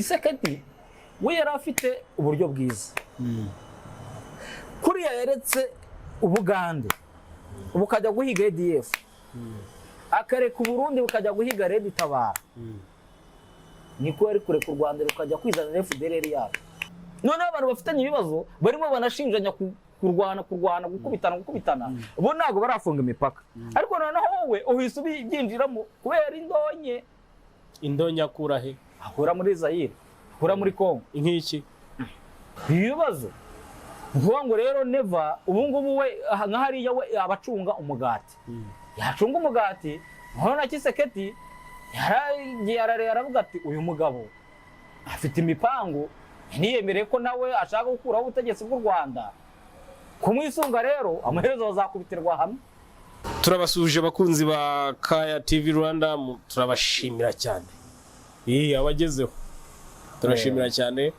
Tshisekedi we yari afite uburyo bwiza kuriya yaretse Ubugande bukajya guhiga ADF akareka Burundi bukajya guhiga Red Tabara niko yari kureka u Rwanda rukajya kwizana FDLR yabo none abantu bafitanye ibibazo barimo banashinjanya kurwana gukubitana bo nago barafunga imipaka ariko noneho wowe uhise ubyinjiramo kubera indonye akura he akura muri Zaire akura muri Congo inkiki ibibazo vuga ngo rero Neva ubungubu we nkahariya we abacunga umugati yacunga umugati none Tshisekedi yararera aravuga ati uyu mugabo afite imipango niyemereye ko nawe ashaka gukuraho ubutegetsi bw'u Rwanda kumwisunga rero amaherezo bazakubitirwa hamwe. Turabasuje bakunzi ba Kaya TV Rwanda turabashimira cyane abagezeho turashimira cyane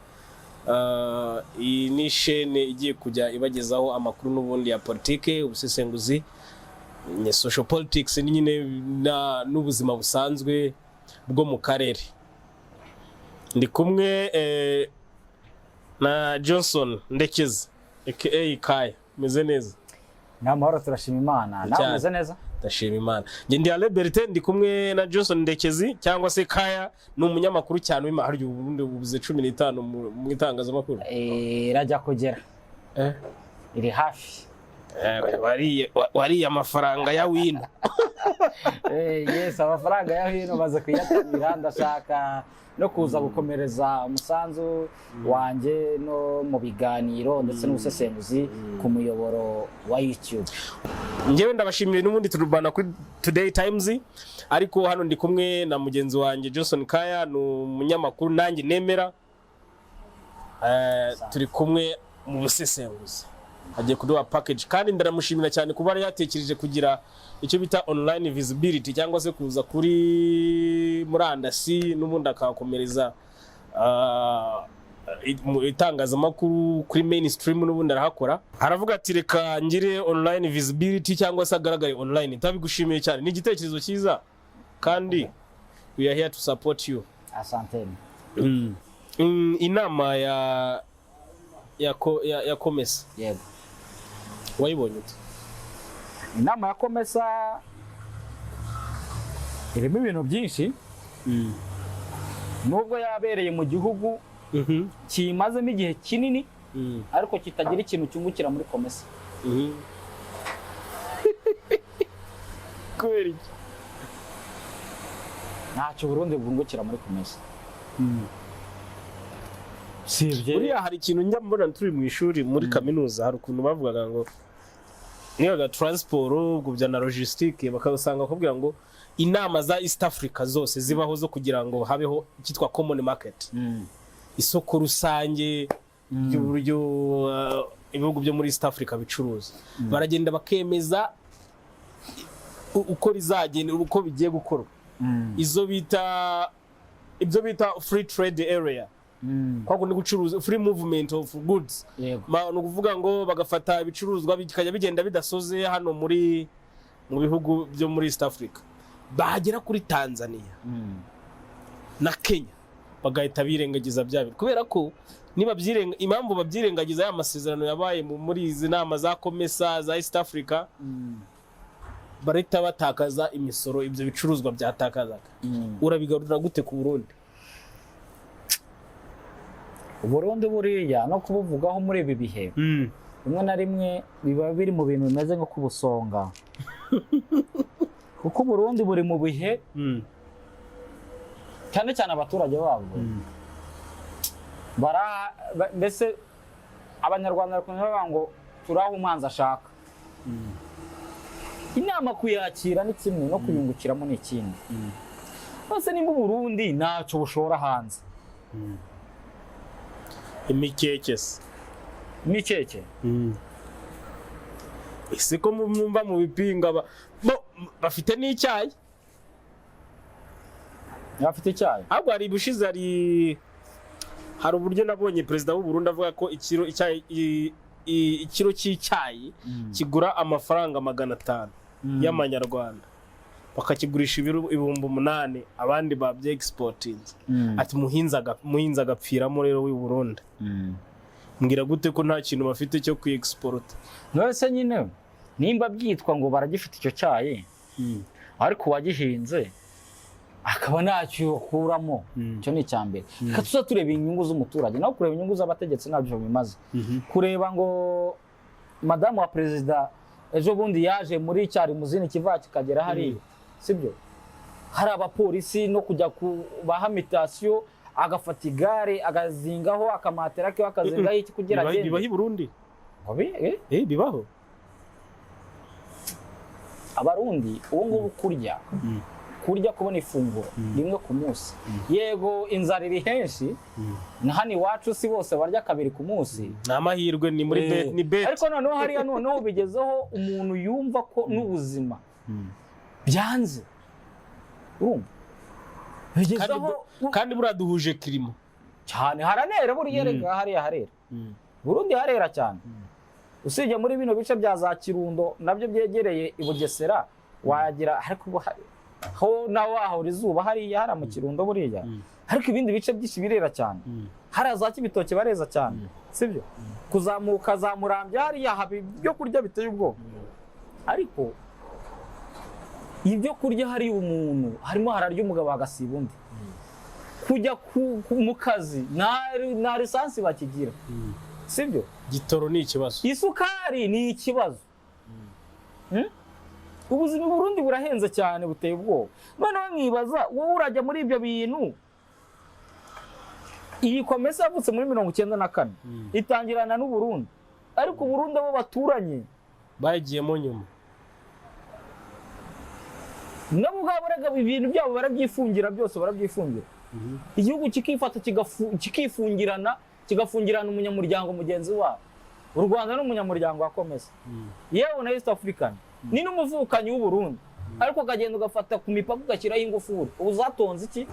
iyi ni chaîne igiye kujya ibagezaho amakuru n'ubundi ya politike ubusesenguzi ne social politics nyine n'ubuzima busanzwe bwo mu karere. Ndi kumwe na Johnson Ndekezi aka Kaya meze neza namahoro turashima Imana nawe meze neza ndashima Imana nge ndi Liberté ndi kumwe na Johnson Ndekezi cyangwa se Kaya n'umunyamakuru cyane w'imahari y'uburundi bubuze 15 mu itangazamakuru rajya kugera iri hafi wari amafaranga ya wino yes amafaranga ya hino baze kuyatabira ndashaka no kuza gukomereza umusanzu wanje no mu biganiro ndetse n'ubusesenguzi ku muyoboro wa YouTube. Ngewe ndabashimire n'ubundi turubana kuri Today Times ariko hano ndi kumwe na mugenzi wanje Johnson Kaya n'umunyamakuru nanjye nemera turi kumwe mu busesenguzi agiye kuduha package kandi ndaramushimira cyane kuba yatekereje kugira icyo bita online visibility cyangwa se kuza kuri murandasi n'ubundi akakomereza itangazamakuru kuri mainstream n'ubundi arahakora aravuga ati reka ngire online visibility cyangwa se agaragaye online tabigushimiye cyane ni igitekerezo cyiza kandi we are here to support you. Asante. Inama ya komesa yego wayibonye ute? Inama ya komesa irimo ibintu byinshi nubwo yabereye mu gihugu kimazemo igihe kinini ariko kitagira ikintu cyungukira muri komesa kubera iki ntacyo Burundi bwungukira muri komesa sivye uriya hari ikintu njya mbona turi mu ishuri muri kaminuza hari ukuntu bavugaga ngo niyo transport gubya na logistique bakabasanga kubwira ngo inama za East Africa zose zibaho zo kugira ngo habeho cyitwa common market isoko rusange y'uburyo ibihugu byo muri East Africa bicuruza baragenda bakemeza uko bizagenda uko bigiye gukorwa ibyo bita free trade area kwa kundi gucuruza free movement of goods no kuvuga ngo bagafata ibicuruzwa bikajya bigenda bidasoze hano mu bihugu byo muri East Africa bagera kuri Tanzania na Kenya bagahita birengagiza byabo kubera ko niba impamvu babyirengagiza ya masezerano yabaye muri izi nama za komesa za East Africa barita batakaza imisoro ibyo bicuruzwa byatakazaga urabigarura gute ku Burundi? Burundi buriya no kubuvugaho muri ibi bihe rimwe na rimwe biba biri mu bintu bimeze nko kubusonga kuko Burundi buri mu bihe cyane cyane abaturage babo mbese abanyarwanda bakunze ngo turaho umanza ashaka inama kuyakira ni kimwe no kuyungukiramo ni ikindi bose nimba Burundi ntacyo bushora hanze imikeke isiko mumva mu bipinga bafite n'icyayi ahubwo hari ibushize hari uburyo nabonye perezida w'u Burundi avuga ko ikiro cy'icyayi kigura amafaranga 500 y'amanyarwanda bakakigurisha ibihumbi 8 abandi babye exporting ati muhinza agapfiramo rero w'i Burundi mbwira gute ko nta kintu bafite cyo kwi-export nose nyine nimba byitwa ngo baragifite icyo cyayi ariko wagihinze akaba ntacyo ukuramo cyo ni cyambere katuza tureba inyungu z'umuturage naho kureba inyungu z'abategetsi nabyo bimaze kureba ngo madamu wa president ejo bundi yaje muri cyari muzini kiva kikagera hari sibyo hari abapolisi no kujya kubaha mitation agafata igare agazingaho akamatera ke akazingaho iki kugira agende bibaho i Burundi bibaho abarundi ubu ngubu kurya kubona ifunguro rimwe ku munsi yego inzara iri henshi na hano iwacu si bose barya kabiri ku munsi n'amahirwe ni muri ni bet ariko noneho hariya noneho bigezeho umuntu yumva ko n'ubuzima byanze urumva bigezeho kandi buraduhuje kirimo cyane haranera buri yerega hariya harera Burundi harera cyane usije muri bino bice bya za Kirundo nabyo byegereye i Bugesera wagira ariko ho naho izuba hariya hari mu Kirundo buriya ariko ibindi bice byinshi birera cyane hari za Kibitoke bareza cyane sibyo kuzamuka za Murambya hariya habi byo kurya biteye ubwo ariko ibyo kurya hari umuntu harimo hararya umugabo agasiba undi kujya mu kazi na lisansi bakigira sibyo gitoro ni ikibazo isukari ni ikibazo ubuzima Burundi burahenze cyane buteye ubwoba noneho nkibaza wowe urajya muri ibyo bintu iyi komesa yavutse muri 1994 itangirana n'u Burundi ariko Burundi abo baturanye bagiyemo nyuma nabo gaboraga ibintu byabo barabyifungira byose barabyifungira igihugu kikifata kigafungirana umunyamuryango mugenzi wabo u Rwanda n'umunyamuryango wakomeza yewe na East African ni n'umuvukanyi w'u Burundi ariko kagenda ugafata ku mipaka ugashyiraho ingufuri ubu zatonze iki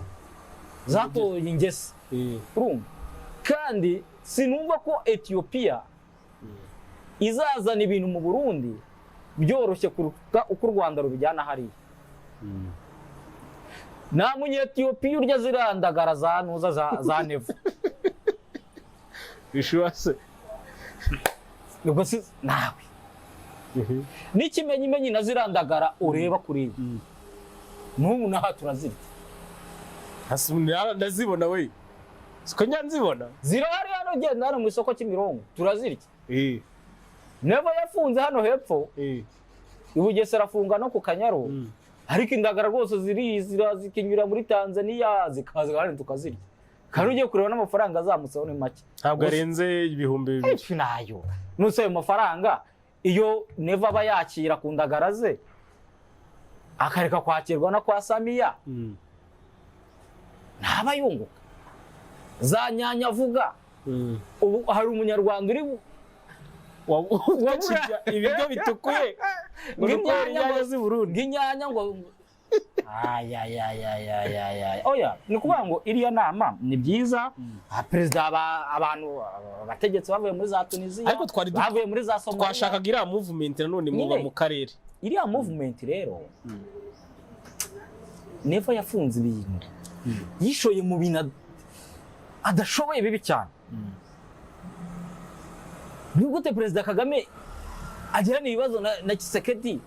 zatoye ingese urumva kandi sinumva ko Ethiopia izazana ibintu mu Burundi byoroshye kuruta uko u Rwanda rubijyana hariya nta munyetiyopiya urya zirandagara za nuza za Neva bishwase ubwo si nawe n'ikimenyimenyi na zirandagara ureba kuri n'ubu naha turazirya ndazibona we siko nyanzibona zirahari hano genda hano mu isoko cy'Imirongo turazirya Neva yafunze hano hepfo i Bugesera afunga no ku Kanyaro ariko indagara rwose zikinyura muri Tanzania zikaza kandi tukazirya kandi ugiye kureba n'amafaranga azamutseho ni make ntabwo arenze ibihumbi 2 nayo nuse ayo mafaranga iyo Neva bayakira ku ndagara ze akareka kwakirwa na kwa Samia ntaba yunguka za nyanya avuga ubu hari umunyarwanda uri ibiryo bitukuye ng'inyanya z'i Burundi ng'inyanya ngo oya ni kuvuga ngo iriya nama ni byiza perezida abantu abategetsi bavuye muri za Tunisia ariko bavuye muri za Somalia twashakaga iriya movement nanone muba mu karere iriya movement rero Neva yafunze ibintu yishoye mu bintu adashoboye bibi cyane ni gute Perezida Kagame agirana ibibazo na Tshisekedi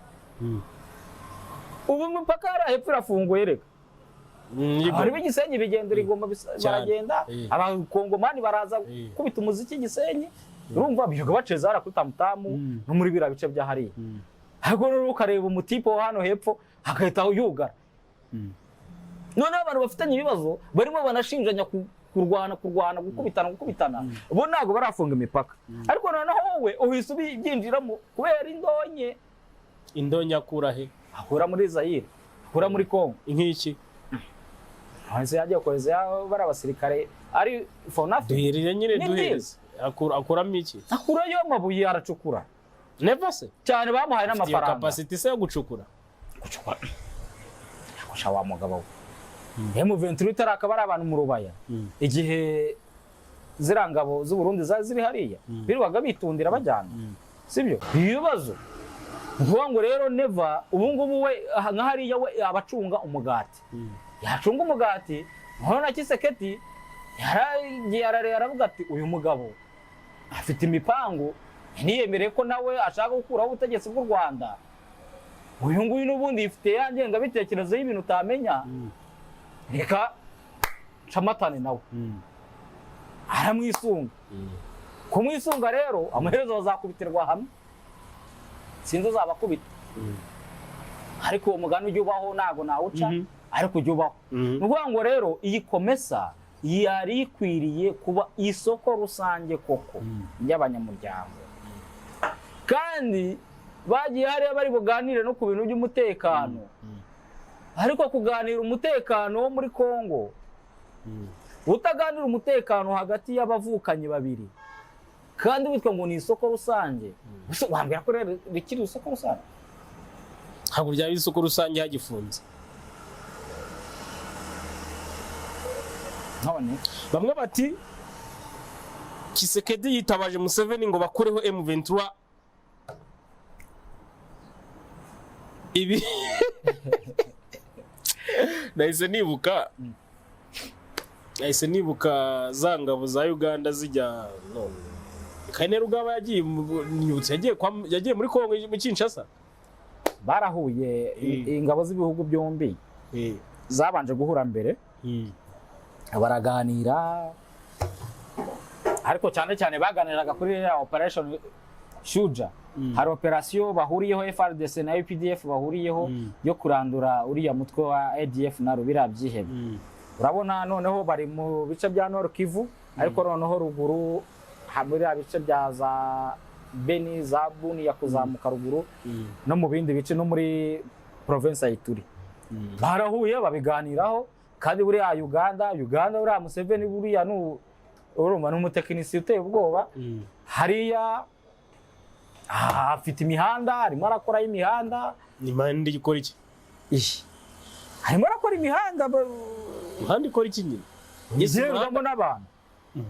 ubu mpaka hepfo irafunguye reka hari b'igisenyi bigendera igomba baragenda abakongomani baraza kubita umuziki Gisenyi urumva bijoga baceza ara kuri tamutamu no muri bira bice bya hariya ariko rero ukareba umutipo hano hepfo hakahita yugara none abantu bafitanye ibibazo barimo banashinjanya kurwana gukubitana bo ntago barafunga imipaka ariko noneho wowe uhise ubyinjiramo kubera indonye akura he akura muri Zaire akura muri Congo inkiki hanze yagiye kohereza bara abasirikare ari fonafi duhereye nyine duhereza akuramo iki akurayo amabuye aracukura Neva se cyane bamuhaye n'amafaranga capacity se yo gucukura yakosha wa mugabo M23 tarakabara abantu mu rubaya igihe zirangabo z'u Burundi ziri hariya birwaga bitundira bajyana sibyo ibibazo Vuga ngo rero Neva ubu ngubu we nka hariya we abacunga umugati. Yacunga umugati, none na Tshisekedi yaragiye aravuga ati uyu mugabo afite imipango ntiyemereye ko nawe ashaka gukuraho ubutegetsi bw'u Rwanda. Uyu nguyu n'ubundi ifite yangenga bitekerezo y'ibintu utamenya. Reka camatane nawe. Aramwisunga. Kumwisunga rero amaherezo bazakubitirwa hamwe. Sinzi uzabakubita. Ariko uwo mugani ujya ubaho ntago nawuca, ariko ujya ubaho. Nuvuga ngo rero iyi komesa yari ikwiriye kuba isoko rusange koko y'abanyamuryango. Kandi bagiye hariya bari buganire no ku bintu by'umutekano. Ariko kuganira umutekano wo muri Kongo, utaganira umutekano hagati y'abavukanyi babiri, kandi witwa ngo ni isoko rusange. Wambwira ko rero rikiri isoko rusange? Ntabwo byaba isoko rusange hagifunze. None bamwe bati Tshisekedi yitabaje Museveni ngo bakureho M23. Ibi nahise nibuka za ngabo za Uganda zijya none Kane Rugaba yagiye muri Kongo mu Kinshasa. Barahuye ingabo z'ibihugu byombi zabanje guhura mbere baraganira, ariko cyane baganiraga kuri operation Shuja. Hari operation bahuriyeho FRDC na UPDF bahuriyeho yo kurandura uriya mutwe wa ADF na Rubira byihebe. Urabona noneho bari mu bice bya Nord Kivu, ariko noneho ruguru hamuri abice bya za Beni za Buni ya kuzamuka ruguru no mu bindi bice no muri province ya Ituri. Barahuye babiganiraho, kandi buri ya Uganda uriya Museveni buriya urumva n'umutekinisi uteye ubwoba. Hariya afite imihanda, arimo arakora imihanda. Imihanda ikora iki? Arimo arakora imihanda. Imihanda ikora iki nyine? Ngigendamo n'abantu.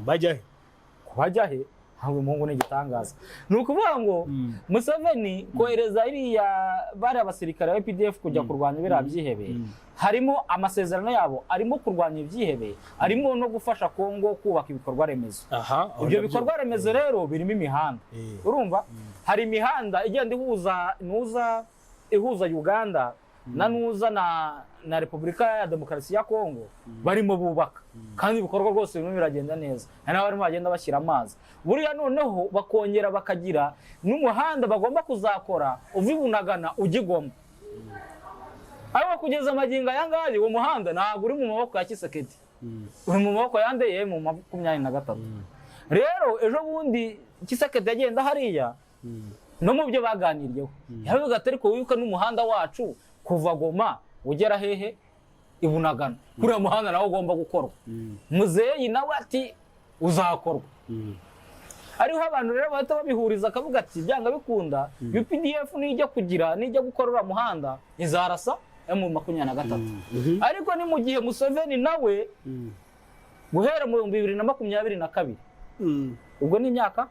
Bajya he? Hawe Mungu ni gitangaza. Nukuvuga ngo Museveni kohereza iriya bari abasirikare ba PDF kujya kurwanya bira byihebe. Harimo amasezerano yabo, arimo kurwanya ibyihebe, arimo no gufasha Kongo kubaka ibikorwa remezo. Ibyo bikorwa remezo rero birimo imihanda. Urumva? Hari imihanda igenda ihuza Uganda na Repubulika ya Demokarasi ya Kongo, barimo bubaka, kandi ibikorwa rwose bimwe biragenda neza. Hari n'abarimo bagenda bashyira amazi. Buriya noneho bakongera bakagira n'umuhanda bagomba kuzakora uvibunagana ugigoma. Ariko kugeza amaginga yangaye uwo muhanda ntabwo uri mu maboko ya Tshisekedi. Uri mu maboko yandeye mu 23. Rero ejo bundi Tshisekedi agenda hariya no mu byo baganiriyeho. Yavuga ati ariko wibuka n'umuhanda wacu kuva Goma ugera hehe ibunagana. Kuri muhanda nawo ugomba gukorwa. Muzeyi nawe ati uzakorwa. Ariho abantu rero bahita babihuriza akavuga ati byanga bikunda UPDF nijya gukorera muhanda izarasa M23. Ariko ni mu gihe Museveni nawe guhera mu 2022 ubwo ni imyaka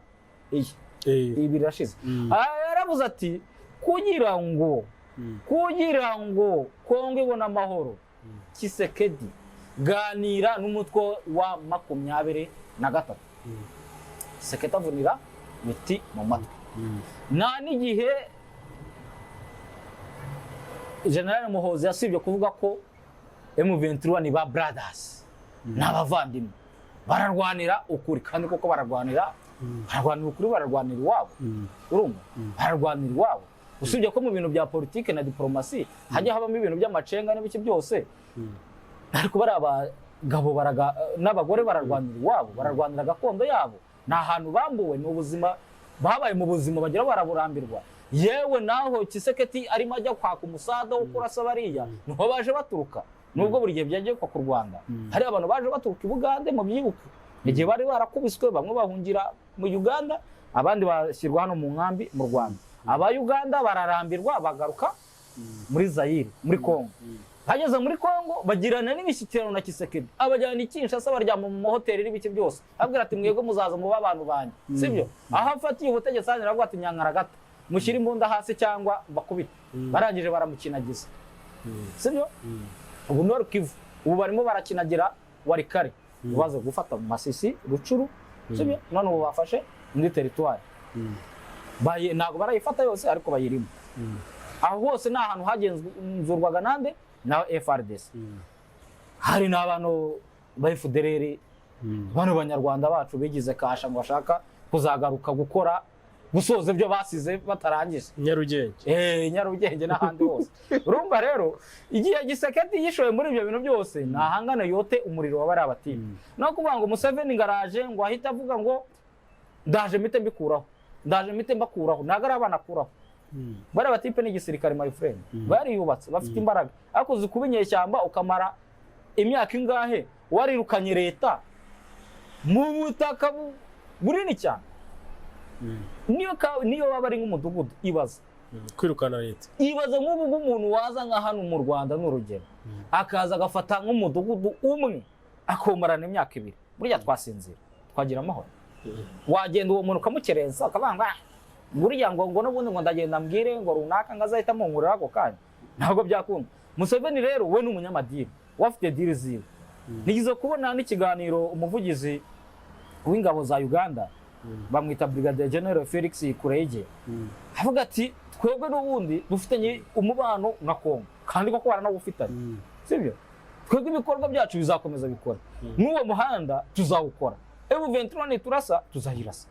ibiri rashize yaravuze ati kugira ngo Kongo ibona amahoro, Tshisekedi ganira n'umutwe wa 23. Tshisekedi avunira biti mu matwi. Nta n'igihe General Muhozi yasibye kuvuga ko M23 ni ba brothers, n'abavandimwe bararwanira ukuri, kandi koko bararwanira ukuri, bararwanira iwabo. Urumva? Bararwanira iwabo. Usibye ko mu bintu bya politike na diplomasi hajya habamo ibintu by'amacenga n'ibiki byose, ariko bari abagabo n'abagore bararwanira iwabo, bararwanira gakondo yabo. Nta hantu bambuwe mu buzima, babaye mu buzima bagira baraburambirwa. Yewe naho Tshisekedi arimo ajya kwaka umusada wo kurasa bariya niho baje baturuka. Nubwo buri gihe byagiye kwa ku Rwanda, hari abantu baje baturuka i Bugande mu byibuke, igihe bari barakubiswe, bamwe bahungira mu Uganda, abandi bashyirwa hano mu nkambi mu Rwanda. Aba Uganda bararambirwa bagaruka muri Zaire, muri Kongo. Bageze muri Kongo bagirana n'imishyikirano na Tshisekedi, abajyana i Kinshasa baryama mu mahoteli n'ibiki byose. Abwira ati mwego muzaza mu abantu banyu, sibyo? Aho afatiye ubutegetsi hanyura avuga ati nyankara gato mushyira imbunda hasi cyangwa bakubita barangije baramukinagiza sibyo ubu Nord Kivu ubu barimo barakinagira Warikare baze gufata mu Masisi Rucuru sibyo none ubu bafashe indi territoire ntabwo barayifata yose ariko bayirimo aho hose ni ahantu hagenzurwaga nande na FRDC hari n'abantu ba FDLR bano banyarwanda bacu bigize kasha ngo bashaka kuzagaruka gukora gusoza ibyo basize batarangije Nyarugenge n'ahandi hose urumva rero igihe Tshisekedi yishoye muri ibyo bintu byose nahangana yote umuriro wa bari abatinya no kuvuga ngo Museveni ngaraje ngo ahita avuga ngo ndaje mite mbikuraho ntago ari abana akuraho bari abatipe n'igisirikare my friend bari yubatse bafite imbaraga ariko zikuba inyeshyamba ukamara imyaka ingahe warirukanye leta mu butaka bunini cyane niyo baba ari nk'umudugudu ibaza kwirukana leta ibaza nk'ubu umuntu waza nka hano mu Rwanda n'urugero akaza agafata nk'umudugudu umwe akomarana imyaka 2 burya twasinzira twagira amahoro wagenda uwo muntu ukamukerensa akabanga burya ngo n'ubundi ngo ndagenda mbwire ngo runaka ngazahita mungurira ako kanya ntabwo byakunda Museveni rero we n'umunyamadini wafite deal ziwe nigize kubona n'ikiganiro umuvugizi w'ingabo za Uganda bamwita Brigadier General Felix Kurege avuga ati twebwe n'ubundi dufitanye umubano na Kongo kandi koko baranawufitanye sibyo twebwe ibikorwa byacu bizakomeza bikora n'uwo muhanda tuzawukora M23 niturasa tuzayirasa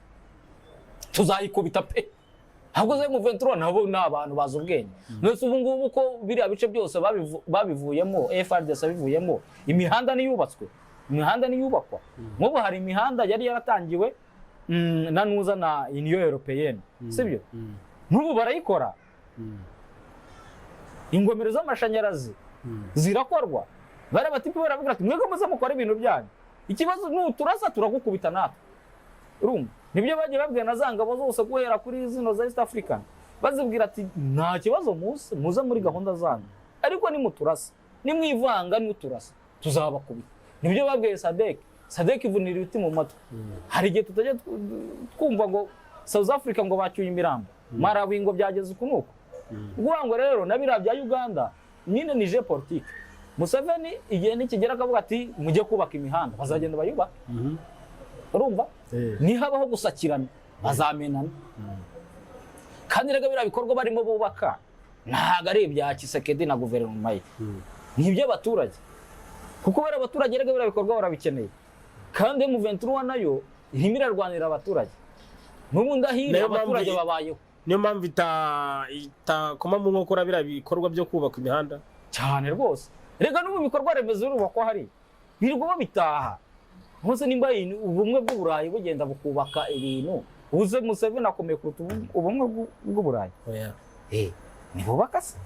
tuzayikubita pe ahubwo ze M23 nabo n'abantu baza ubwenge nose ubu ngubu ko biriya bice byose babivuyemo FRDC bivuyemo imihanda ni yubakwa nk'ubu hari imihanda yari yaratangiwe na nuza na Union Européenne sibyo n'ubu barayikora ingomero z'amashanyarazi zirakorwa bari batipe baravuga ati mwego muze mukora ibintu byanyu ikibazo nuturasa turagukubita natwe urumva nibyo bagiye babwira na zangabo zose guhera kuri zino za East African bazibwira ati nta kibazo muze muri gahunda zanyu ariko nimuturasa nimwivanga n'uturasa tuzabakubita nibyo babwiye Sadek ivunira ibiti mu matwe hari igihe tutajya twumva ngo South Africa ngo bacyuye imirambo Malawi ngo byageze ukunuko ngo rero nabira bya Uganda nyine nije politique Museveni igihe nikigera akavuga ati mujye kubaka imihanda bazagenda bayubaka urumva ni habaho gusakirana bazamenana kandi rega bira bikorwa barimo bubaka ntago ari ibya Tshisekedi na guverinoma ye ni iby'abaturage kuko bari abaturage rega bira bikorwa barabikeneye kandi M23 nayo irimo irarwanira abaturage n'ubundi ahira abaturage babayeho niyo mpamvu itakoma mu nkokora bira bikorwa byo kubaka imihanda cyane rwose rega n'ubu bikorwa remezo urubakwa hari birirwa bitaha hose nimba ubumwe bw'Uburayi bugenda bukubaka ibintu uze Museveni akomeye kuruta ubumwe bw'Uburayi ni bubaka se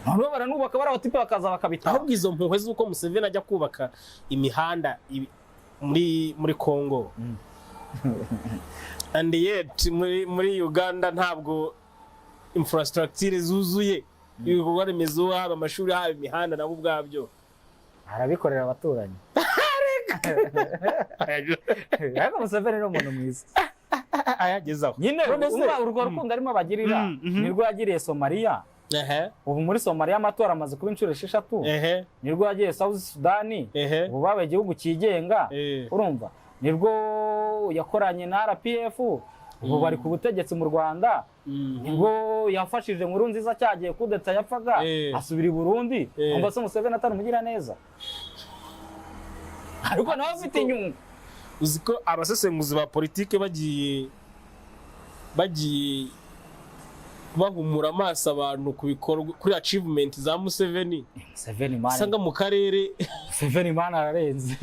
nabo baranubaka barabatipe bakaza bakabitaha ahubwo izo mpuhwe z'uko Museveni ajya kubaka imihanda muri Congo and yet muri Uganda ntabwo infrastructure zuzuye ibikorwa remezo haba amashuri haba imihanda nabo ubwabyo arabikorera abaturanyi ariko Museveni ni umuntu mwiza ayagezaho nyine urwo rukundo arimo abagirira nirwo yagiriye Somalia ubu muri Somalia amatora amaze kuba inshuro 6 nirwo yagiye South Sudan ubu babaye igihugu cyigenga urumva nirwo yakoranye na RPF ubu bari ku butegetsi mu Rwanda nirwo yafashije nkuru nziza cyagiye kudeta yapfaga asubira i Burundi umva se Museveni ataramugira neza ariko nawe afite inyungu uziko abasesenguzi ba politike bagiye bahumura amaso abantu ku bikorwa kuri achievement za Museveni mana sanga mu karere Museveni mana ararenze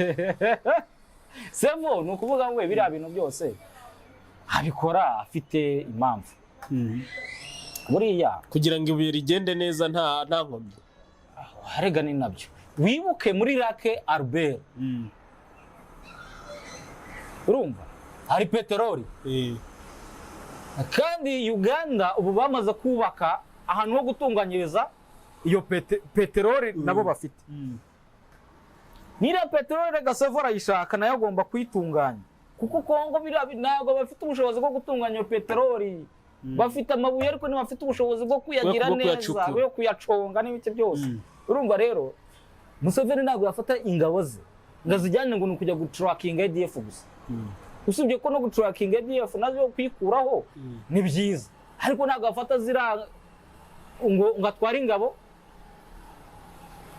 sevo nukuvuga ngo biriya bintu byose abikora afite impamvu buriya kugira ngo ibuye rigende neza nta nkomyi harega ni nabyo wibuke muri Lake Albert urumva hari peteroli kandi Uganda ubu bamaze kubaka ahantu ho gutunganyiriza iyo peteroli nabo bafite nira peteroli gasevora yishaka nayo agomba kwitunganya kuko Kongo ntabwo bafite ubushobozi bwo gutunganya iyo peteroli bafite amabuye ariko ntibafite ubushobozi bwo kuyagira neza bwo kuyaconga n'ibiti byose. Urumva rero Museveni ntabwo yafata ingabo ze ngazijyane ngo nukujya gutracking ADF gusa. Usibye ko no gutracking ADF nazo kwikuraho ni byiza, ariko ntabwo afata zira ngo atwara ingabo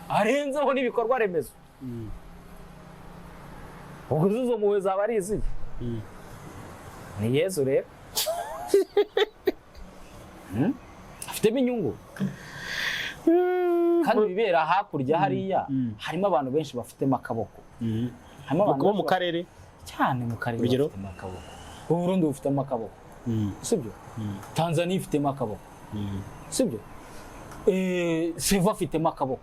arenzeho n'ibikorwa remezo. Ubwo zuzo muwe zaba ari izi ni Yesu rero afitemo inyungu kandi bibera hakurya hariya harimo abantu benshi bafitemo akaboko. Harimo abantu mu karere cyane mu karere bafitemo akaboko. Burundi bufitemo akaboko sibyo, Tanzania ifitemo akaboko sibyo, Seva afitemo akaboko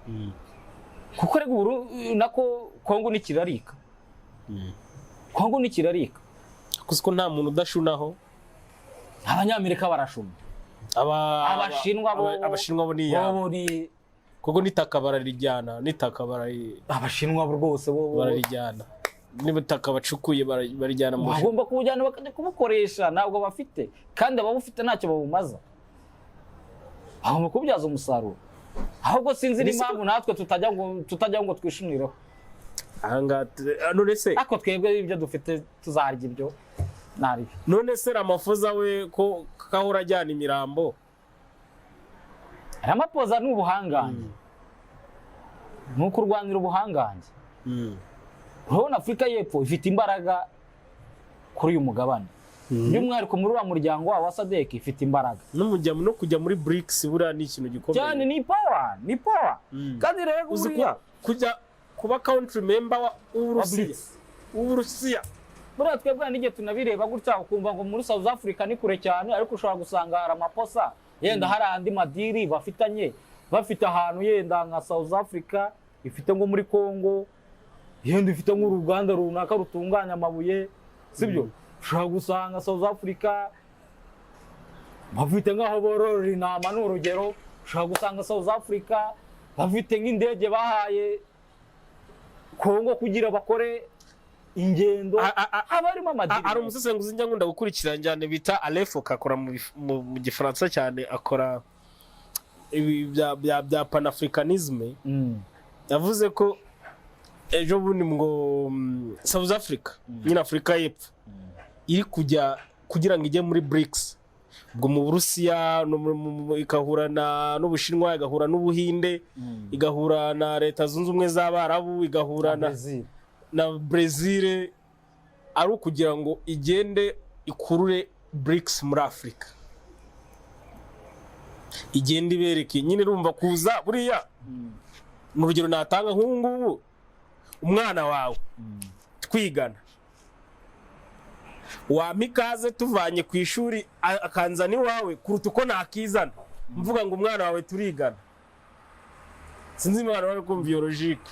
kuko rego nako Kongo nikirarika. Kongo nikirarika kuko nta muntu udashunaho. Abanyamerika barashuma, abashinwa bo ni kuko nitaka bararijyana, nitaka abashinwa rwose bo bararijyana, nibutaka bacukuye barijyana mu bagomba kujyana bakajya kubukoresha, ntabwo bafite kandi ababufite ntacyo babumaza, bagomba kubyaza umusaruro. Ahubwo sinzi impamvu natwe tutajya ngo twishunireho none se ako twebwe ibyo dufite tuzarya ibyo nari. None se Ramaphosa we ko kahora ajyana imirambo? Ramaphosa ni ubuhangange, ni ukurwanira ubuhangange. Urabona Afurika y'Epfo ifite imbaraga kuri uyu mugabane, by'umwihariko muri wa muryango wa SADC ifite imbaraga no kujya muri BRICS buriya ni ikintu gikomeye cyane. Ni power kandi rero kujya kuba country member w'Uburusiya. Buriya twebwe n'igihe tunabireba gutya ukumva ngo muri South Africa ni kure cyane, ariko ushobora gusanga Ramaphosa yenda hari andi madiri bafitanye, bafite ahantu yenda nka South Africa ifite ngo muri Congo, yenda ifite nk'uruganda runaka rutunganya amabuye sibyo. Ushobora gusanga South Africa bafite nk'aho bororera intama n'urugero. Ushobora gusanga South Africa bafite nk'indege bahaye Kongo kugira bakore ingendo. Abarimo amadini ari umusesenguzi njya ngunda gukurikira njyane bita Alefo akora mu Gifaransa cyane, akora bya panafricanisme. Yavuze ko ejo bundi ngo South Africa nyine Afurika y'Epfo iri kujya kugira ngo ijye muri BRICS, ubwo mu Burusiya igahura n'Ubushinwa, igahura n'Ubuhinde, igahura na Leta Zunze Ubumwe z'Abarabu, igahura na Brazil, ari ukugira ngo igende ikurure BRICS muri Afurika, igende ibereke nyine. Urumva kuza buriya mu rugero natanga nk'ubu ngubu umwana wawe twigana wampa ikaze tuvanye ku ishuri akanzana iwawe kuruta uko nakizana mvuga ngo umwana wawe turigana. Sinzi imana wari kumva iyo logique.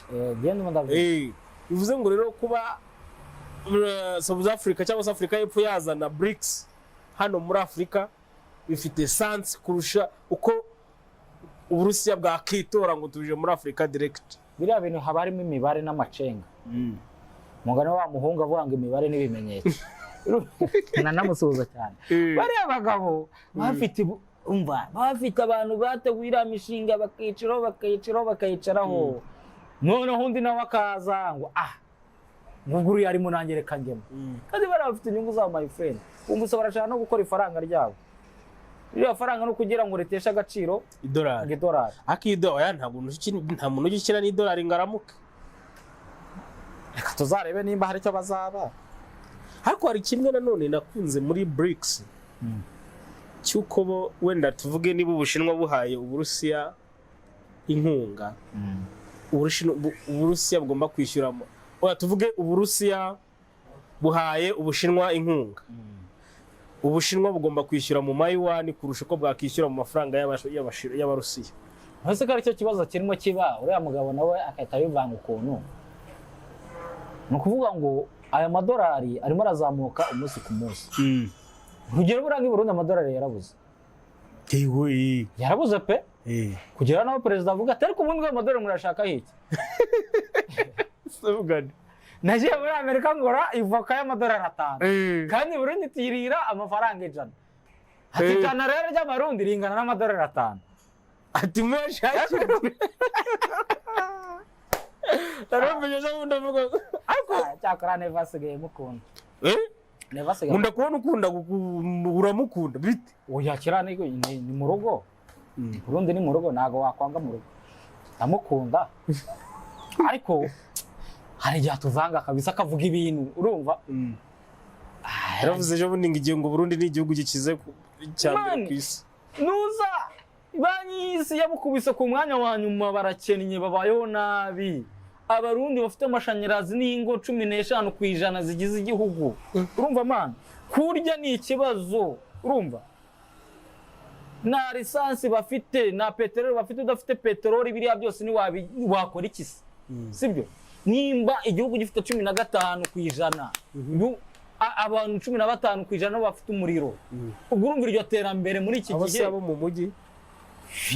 Bivuze ngo rero kuba South Africa cyangwa Afrika y'Epfo yazana BRICS hano muri Afurika bifite sense kurusha uko Uburusiya bwakitora ngo tuje muri Afurika direct. Biriya bintu haba harimo imibare n'amacenga. Mugana wa muhungu avuga ngo imibare n'ibimenyetso. Nanamusuhuza cyane. Bariya bagabo bafite abantu bategura imishinga bakayicaraho. Noneho undi nawe akaza ngo nguguru yari munangereka ngemo. Kandi bari bafite inyungu za my friend. Umbuso barashaka no gukora ifaranga ryabo. Iyo faranga no kugira ngo retesha agaciro idolari. Akidolari nta muntu ugikira n'idolari ngaramuka. Reka tuzarebe nimba hari cyo bazaba. Ariko hari kimwe nanone nakunze muri BRICS cyuko bo wenda tuvuge niba Ubushinwa buhaye Uburusiya inkunga, Uburusiya bugomba kwishyuramo. Oya tuvuge Uburusiya buhaye Ubushinwa inkunga, Ubushinwa bugomba kwishyura mu mayuwani kurusha uko bwakishyura mu mafaranga y'Abarusiya. Hose ko ari cyo kibazo kirimo kiba, uriya mugabo nawe akahita bivanga ukuntu. Ni ukuvuga ngo aya madolari arimo arazamuka umunsi ku munsi. Urugero buranga i Burundi amadolari yarabuze. Yarabuze pe. Kugera naho perezida avuga ati ariko ubundi amadolari murashaka iki? Naje muri Amerika ngora ivoka y'amadolari 5. Kandi Burundi tirira amafaranga 100. ati ijana rero ry'amarundi ringana n'amadolari 5 ati mwashakira tarumvije cyo ndavuga ariko cyakora Neva asigaye mukunda Neva asigaye nkunda kubona ukunda uramukunda bite oya kirane ni mu rugo Burundi ni mu rugo nago wakwanga mu rugo ndamukunda ariko hari igihe tuvanga kabisa akavuga ibintu urumva yaravuze ejo bundi ngiye ngo Burundi ni igihugu gikize cyane ku isi nuza banyisi yabukubise ku mwanya wa nyuma barakennye babayeho nabi abarundi bafite amashanyarazi n'ingo 15% zigize igihugu urumva man kurya ni ikibazo urumva na lisansi bafite na peteroli bafite udafite peteroli biriya byose ni wakora iki sibyo nimba igihugu gifite 15% abantu 15% bafite umuriro ubwo urumva iryo terambere muri iki gihe abo mu mujyi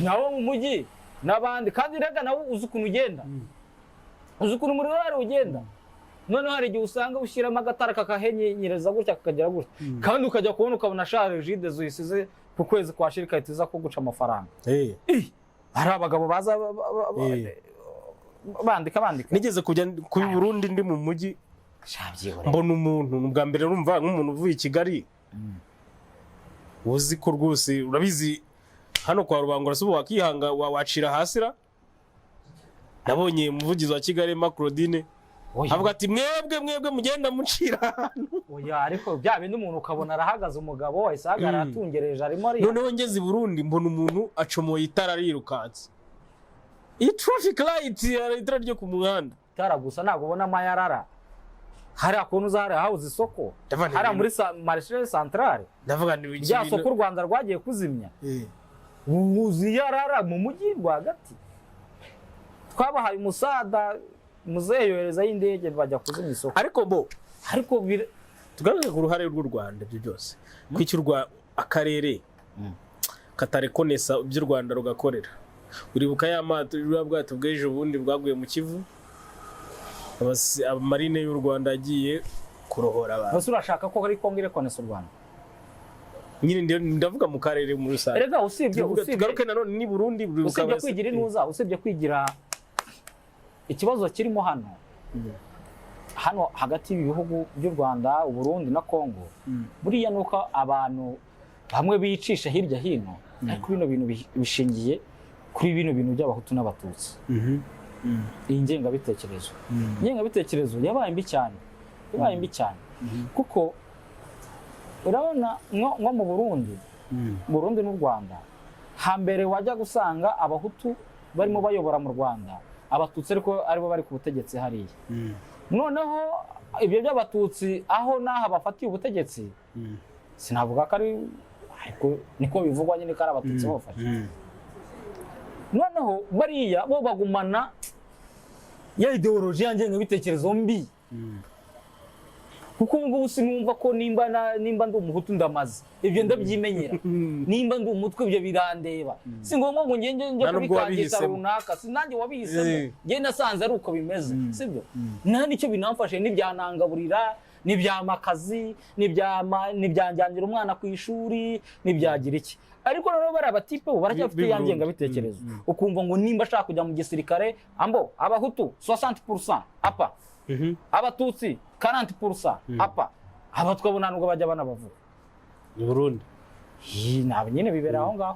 nabo mu mujyi nabandi kandi rega nawe uzukuntu ugenda uzukuntu umuriro wari ugenda none hari igihe usanga ushyiramo agatara kakahenyereza gutya kakagira gutya kandi ukajya kubona ukabona charge zuyisize ku kwezi kwa shirika itiza ko guca amafaranga hari abagabo baza bandika nigeze kujya ku Burundi ndi mu mujyi mbona umuntu bwa mbere urumva nk'umuntu uvuye i Kigali uzi ko rwose urabizi hano kwa Rubanda urasuba wakihanga wacira hasira nabonye umuvugizi wa Kigali Claudine avuga ati mwebwe mugenda mucira hano oya ariko bya bindi umuntu ukabona arahagaze umugabo wahisagara atungereje arimo ari noneho ngeze i Burundi mbona umuntu acomoye itara rirukanze iyi traffic light itara ryo ku muhanda itara gusa ntago ubona amayarara hari akuntu zahari hawuze isoko hari muri marché centrale ndavuga ni bya soko Rwanda rwagiye kuzimya uzi yarara mu mujyi rwagati twabahaye umusada muzeyohereza y'indege bajya kuzimya isoko ariko tugaruke ku ruhare rw'u Rwanda byo byose kwicurwa akarere katarekonesa ibyo Rwanda rugakorera uribuka ya mato bwato bw'ejo bundi bwaguye mu Kivu abamarine y'u Rwanda agiye kurohora abantu bose urashaka ko ari kongere konesa u Rwanda nyine ndavuga mu karere mu rusange erega usibye tugaruke nanone ni Burundi usibye kwigira inuza usibye kwigira ikibazo kirimo hano hagati y'ibihugu by'u Rwanda u Burundi na Kongo buriya nuko abantu bamwe bicisha hirya hino ariko bino bintu bishingiye kuri bino bintu by'abahutu n'abatutsi iyi ngengabitekerezo yabaye mbi cyane kuko urabona nko mu Burundi n'u Rwanda hambere wajya gusanga abahutu barimo bayobora mu Rwanda abatutsi ariko aribo bari ku butegetsi hariya noneho ibyo by'abatutsi aho naha bafatiye ubutegetsi sinavuga ko ari ariko niko bivugwa nyine ko ari abatutsi bafashe noneho bariya bo bagumana ya ideology y'ingengabitekerezo mbi kuko ubu sinumva ko nimba ndi umuhutu ndamaze ibyo ndabyimenyera nimba ndi umutwe ibyo birandeba si ngombwa ngo njye kubikangisa runaka sinanjye wabihisemo njye nasanze ari uko bimeze sibyo nta nicyo binamfashe n'ibyanangaburira n'ibyamakazi n'ibyanjyangira umwana ku ishuri n'ibyagira iki ariko rero bari abatipe bo baracyafite yangengabitekerezo ukumva ngo nimba ashaka kujya mu gisirikare ambo abahutu 60% apa abatutsi 40% apa abatwabona nubwo bajya banabavuga ni Burundi nabo nyine bibera aho ngaho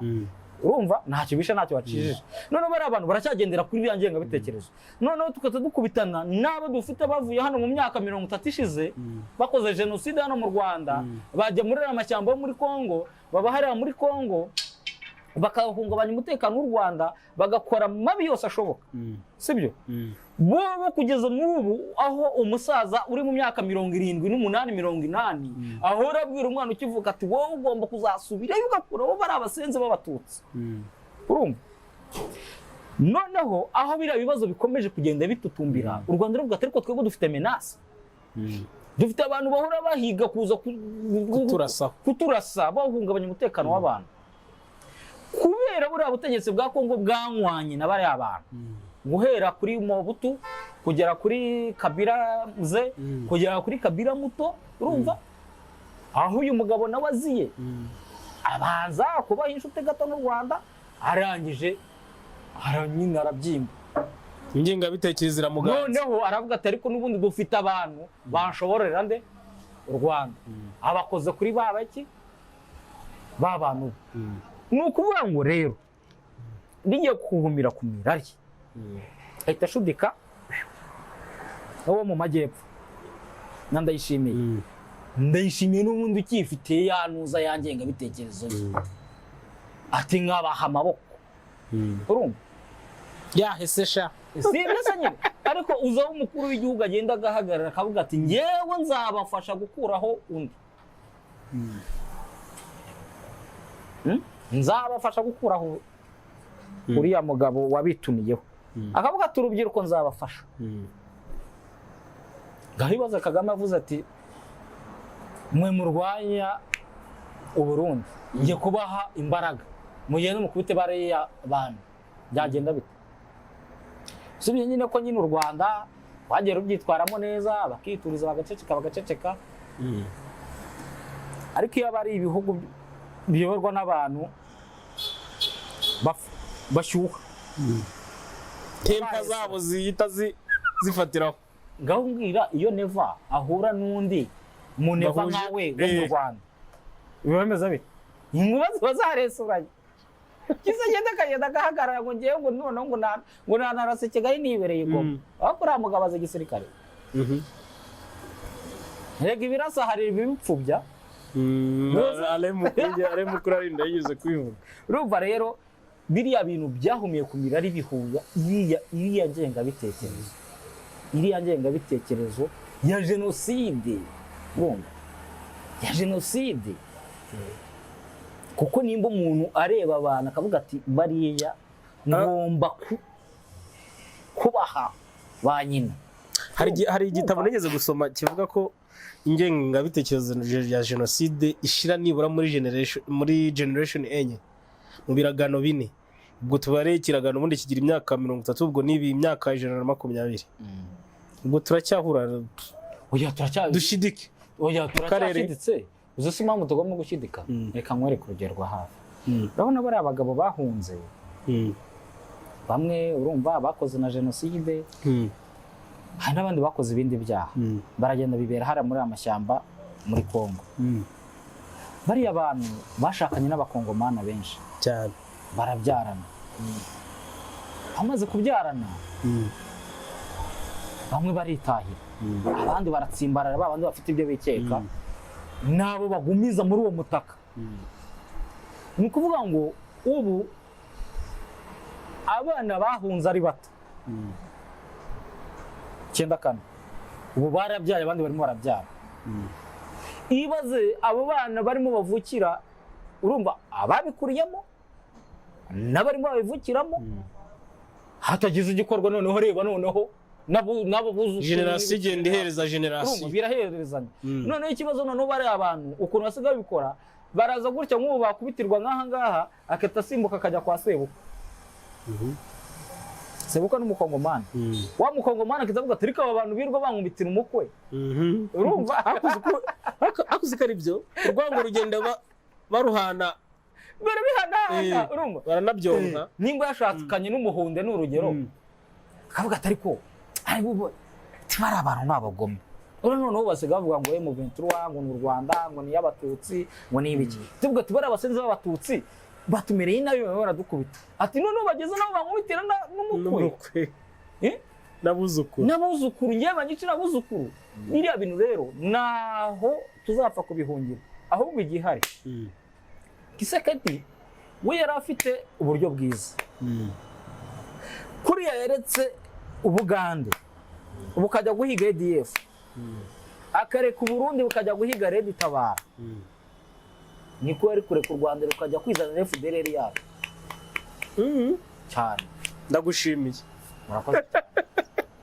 urumva ntacyo bisha ntacyo wacijije none bari abantu baracyagendera kuri byanjengabitekerezo none tukata dukubitana nabo dufite bavuye hano mu myaka 30 ishize bakoze genocide hano mu Rwanda bajya muri amashyamba yo muri Kongo babaharira muri Kongo bakahungabanya umutekano w'u Rwanda bagakora mabi yose ashoboka sibyo bo kugeza n'ubu aho umusaza uri mu myaka 78 80 ahora abwira umwana ukivuka ati wowe ugomba kuzasubira ugakura bo bari abasenze b'abatutsi urumva noneho aho bira bibazo bikomeje kugenda bitutumbira u Rwanda ruvuga ariko twego dufite menace dufite abantu bahora bahiga kuza kuturasa bahungabanya umutekano w'abantu kubera buriya butegetsi bwa Kongo bwanywanye na bari abantu guhera kuri Mobutu kugera kuri Kabila mze kugera kuri Kabila muto urumva aho uyu mugabo nawe aziye abanza kubaha inshuti gato n'u Rwanda, arangije nyine arabyimba. Ingengabitekerezo iramuganza. Noneho aravuga ati ariko n'ubundi dufite abantu banshoborera nde u Rwanda, abakoze kuri babaki babantu. Ni ukuvuga ngo rero nigiye kuhumira ku mirari, ahita ashudika uwo mu majyepfo. Ndayishimiye n'ubundi ukifitiye yanuza yangenga bitekerezo ye, ati nkabaha amaboko. Urumva yahesesha neza nyine, ariko uzaho umukuru w'igihugu agenda agahagarara akavuga ati ngewe nzabafasha gukuraho undi, nzabafasha gukuraho uriya mugabo wabitumiyeho, akavuga ati urubyiruko nzabafasha. Gahibaza Kagame avuze ati mwe murwanya Uburundi, ngiye kubaha imbaraga, mugende mukubite bariya bantu, byagenda bite? Subye nyine ko nyine u Rwanda wagiye rubyitwaramo neza, bakituriza bagaceceka. Ariko iyo bari ibihugu biyoborwa n'abantu bashyuha, tempa zabo zihita zifatiraho. Ngaho mbwira iyo Neva ahura n'undi mu Neva nkawe wo mu Rwanda, bibemeza bite? Inkuba ziba zaresuranye. Kagenda agahagarara ngo ngewe ngo noneho ngo nanarase Kigali nibereye Goma, aho kuriya mugabo azi igisirikare. Rega ibirasa hari ibipfubya. Alemukuru arinda yigeze kwivuga. Urumva rero biriya bintu byahumiye ku mirari bihuya iriya ngengabitekerezo ya jenoside. Urumva ya jenoside. Kuko nimba umuntu areba abantu akavuga ati bariya ngomba kubaha ba nyina. Hari igitabo nigeze gusoma kivuga ko ingengabitekerezo ya jenoside ishira nibura muri generation enye mu biragano bine. Ubwo tubare ikiragano ubundi kigira imyaka 30, ubwo nibi imyaka 120. Ubwo turacyahura. Oya dushidike. Oya turacyashiditse. Uzo si mpamvu tugomba gushyidika. Reka nkwereke urugero rwa hafi. Urabona bari abagabo bahunze, bamwe urumva bakoze na jenoside, hari n'abandi bakoze ibindi byaha, baragenda bibera hara muri amashyamba muri Kongo. Bari abantu bashakanye n'abakongomana benshi cyane, barabyarana. Bamaze kubyarana, bamwe baritahira, abandi baratsimbarara, babandi bafite ibyo bikeka nabo bagumiza muri uwo mutaka. Ni kuvuga ngo ubu abana bahunze ari bato 94, ubu barabyaye abandi barimo barabyara. Ibaze abo bana barimo bavukira, urumva ababikuriyemo n'abarimo babivukiramo, hatagize igikorwa noneho reba noneho nabo buzuye generation igenda ihereza generation, biraherezanya. Noneho ikibazo noneho bari abantu ukuntu basigaye bikora, baraza gutya nk'ubu bakubitirwa nk'aha ngaha akata asimbuka akajya kwa Sebuka. Sebuka n'umukongomani, wa mukongomani akavuga ati reka aba bantu birwa bankubitira umukwe. Urumva akuzikara ibyo urwango rugenda baruhana, barabihana, urumva baranabyonka. Nimba yashakanye n'umuhunde n'urugero, akavuga ati ariko tibari abantu n'abagome. Noneho basigaye bavuga ngo M23 ngo mu Rwanda ngo ni y'abatutsi ngo ni ibiki. Tuvuga ati bari abasenzi b'abatutsi batumereye nabi baradukubita. Ati noneho bageze naho bankubitira n'umukwe. Nabuzukuru ngiye banyici nabuzukuru. Biriya bintu rero naho tuzapfa kubihungira, ahubwo igihari. Tshisekedi we yari afite uburyo bwiza. Kuriya yaretse Ubugande bukajya guhiga ADF, akareka Uburundi bukajya guhiga Red Tabara. Niko yari kureka u Rwanda rukajya kwizana FDLR yabo. Cyane. Ndagushimiye. Murakoze.